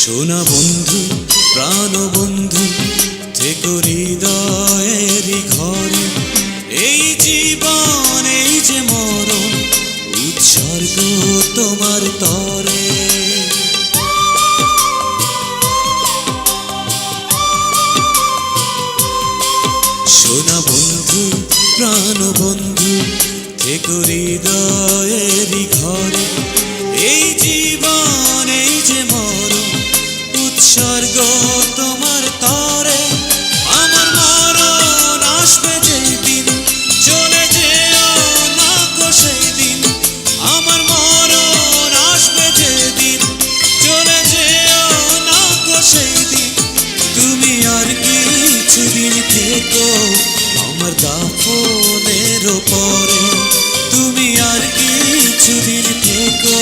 সোনা বন্ধু প্রাণ বন্ধু থেকো হৃদয়েরই ঘরে, এই জীবন এই যে মরণ উৎসর্গ তোমার তরে। সোনা বন্ধু প্রাণ বন্ধু থেকো হৃদয়েরই ঘরে, এই জীবন এই যে মরণ উৎসর্গ তোমার তরে। আমার মরণ আসবে যেই দিন, চলে যেও না গো সেই দিন। আমার মরণ আসবে যেদিন, চলে যেও না গো সেই দিন। তুমি আর কিছুদিন থেকো আমার দাফনের পরে, তুমি আর কিছুদিন থেকো